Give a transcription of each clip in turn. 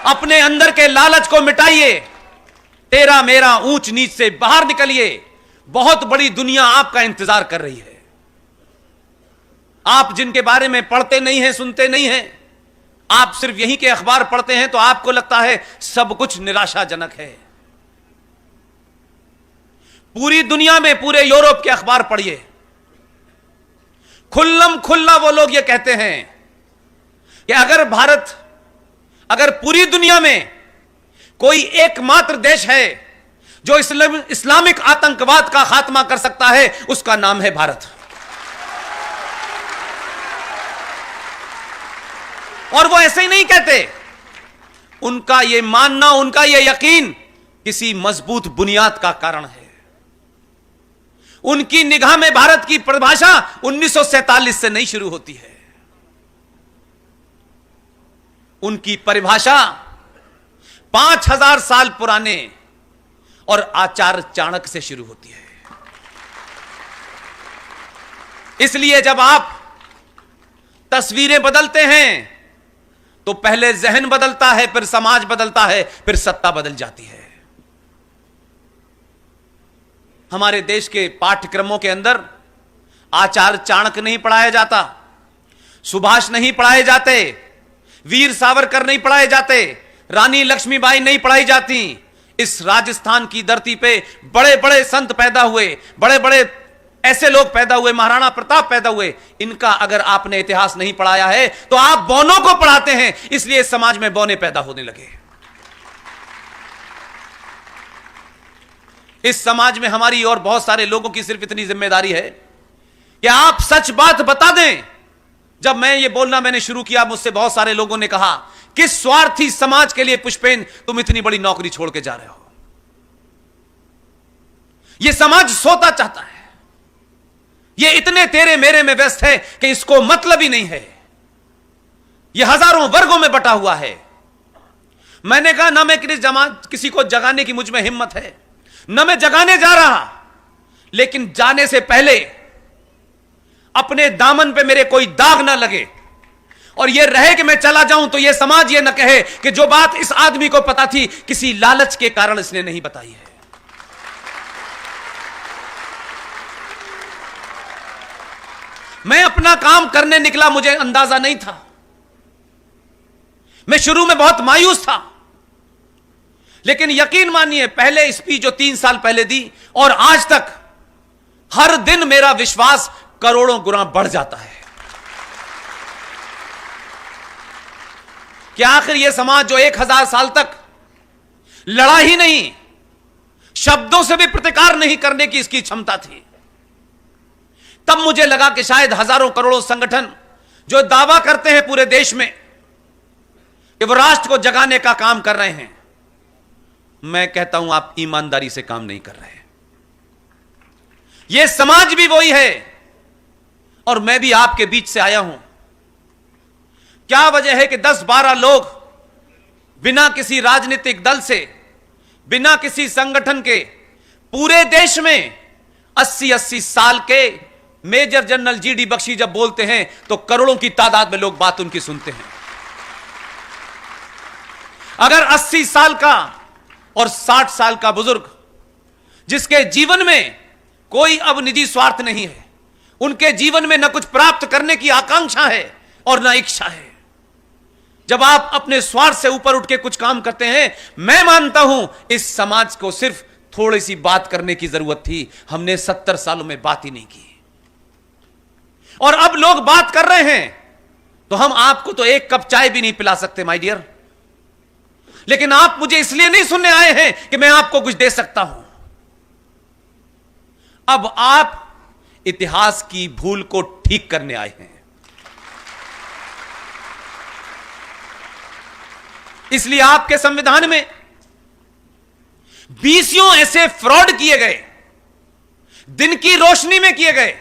अपने अंदर के लालच को मिटाइए, तेरा मेरा ऊंच नीच से बाहर निकलिए। बहुत बड़ी दुनिया आपका इंतजार कर रही है। आप जिनके बारे में पढ़ते नहीं हैं, सुनते नहीं हैं, आप सिर्फ यहीं के अखबार पढ़ते हैं, तो आपको लगता है सब कुछ निराशाजनक है। पूरी दुनिया में, पूरे यूरोप के अखबार पढ़िए, खुल्लम खुल्ला वो लोग ये कहते हैं कि अगर पूरी दुनिया में कोई एकमात्र देश है जो इस्लामिक आतंकवाद का खात्मा कर सकता है, उसका नाम है भारत। और वो ऐसे ही नहीं कहते, उनका ये मानना, उनका ये यकीन किसी मजबूत बुनियाद का कारण है। उनकी निगाह में भारत की परिभाषा 1947 से नहीं शुरू होती है। उनकी परिभाषा 5000 साल पुराने और आचार्य चाणक्य से शुरू होती है। इसलिए जब आप तस्वीरें बदलते हैं तो पहले जहन बदलता है, फिर समाज बदलता है, फिर सत्ता बदल जाती है। हमारे देश के पाठ्यक्रमों के अंदर आचार्य चाणक्य नहीं पढ़ाया जाता, सुभाष नहीं पढ़ाए जाते, वीर सावरकर नहीं पढ़ाए जाते, रानी लक्ष्मीबाई नहीं पढ़ाई जाती। इस राजस्थान की धरती पे बड़े बड़े संत पैदा हुए, बड़े बड़े ऐसे लोग पैदा हुए, महाराणा प्रताप पैदा हुए। इनका अगर आपने इतिहास नहीं पढ़ाया है तो आप बौनों को पढ़ाते हैं, इसलिए समाज में बौने पैदा होने लगे। इस समाज में हमारी और बहुत सारे लोगों की सिर्फ इतनी जिम्मेदारी है कि आप सच बात बता दें। जब मैं ये बोलना मैंने शुरू किया, मुझसे बहुत सारे लोगों ने कहा, किस स्वार्थी समाज के लिए पुष्पेन तुम इतनी बड़ी नौकरी छोड़ के जा रहे हो? यह समाज सोता चाहता है, ये इतने तेरे मेरे में व्यस्त है कि इसको मतलब ही नहीं है। यह हजारों वर्गों में बटा हुआ है। मैंने कहा, ना मैं किसी को जगाने की मुझ में हिम्मत है, न मैं जगाने जा रहा, लेकिन जाने से पहले अपने दामन पे मेरे कोई दाग ना लगे और यह रहे कि मैं चला जाऊं तो यह समाज यह न कहे कि जो बात इस आदमी को पता थी, किसी लालच के कारण इसने नहीं बताई है। मैं अपना काम करने निकला, मुझे अंदाजा नहीं था। मैं शुरू में बहुत मायूस था, लेकिन यकीन मानिए, पहले स्पीच जो 3 साल पहले दी और आज तक हर दिन मेरा विश्वास करोड़ों गुना बढ़ जाता है कि आखिर यह समाज जो 1000 साल तक लड़ा ही नहीं, शब्दों से भी प्रतिकार नहीं करने की इसकी क्षमता थी, तब मुझे लगा कि शायद हजारों करोड़ों संगठन जो दावा करते हैं पूरे देश में कि वो राष्ट्र को जगाने का काम कर रहे हैं, मैं कहता हूं आप ईमानदारी से काम नहीं कर रहे। यह समाज भी वही है और मैं भी आपके बीच से आया हूं। क्या वजह है कि 10-12 लोग बिना किसी राजनीतिक दल से, बिना किसी संगठन के, पूरे देश में 80-80 साल के मेजर जनरल जीडी बख्शी जब बोलते हैं तो करोड़ों की तादाद में लोग बात उनकी सुनते हैं। अगर 80 साल का और 60 साल का बुजुर्ग जिसके जीवन में कोई अब निजी स्वार्थ नहीं है, उनके जीवन में न कुछ प्राप्त करने की आकांक्षा है और न इच्छा है, जब आप अपने स्वार्थ से ऊपर उठ के कुछ काम करते हैं, मैं मानता हूं इस समाज को सिर्फ थोड़ी सी बात करने की जरूरत थी। हमने 70 सालों में बात ही नहीं की और अब लोग बात कर रहे हैं तो हम आपको तो एक कप चाय भी नहीं पिला सकते माय डियर, लेकिन आप मुझे इसलिए नहीं सुनने आए हैं कि मैं आपको कुछ दे सकता हूं। अब आप इतिहास की भूल को ठीक करने आए हैं। इसलिए आपके संविधान में 20 ऐसे फ्रॉड किए गए, दिन की रोशनी में किए गए,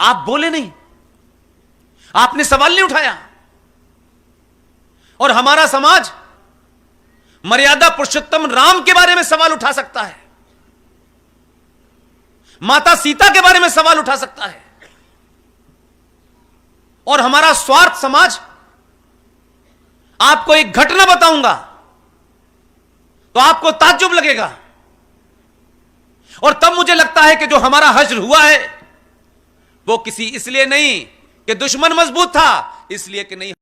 आप बोले नहीं, आपने सवाल नहीं उठाया। और हमारा समाज मर्यादा पुरुषोत्तम राम के बारे में सवाल उठा सकता है, माता सीता के बारे में सवाल उठा सकता है, और हमारा स्वार्थ समाज आपको एक घटना बताऊंगा तो आपको ताज्जुब लगेगा। और तब मुझे लगता है कि जो हमारा हश्र हुआ है वो किसी इसलिए नहीं कि दुश्मन मजबूत था, इसलिए कि नहीं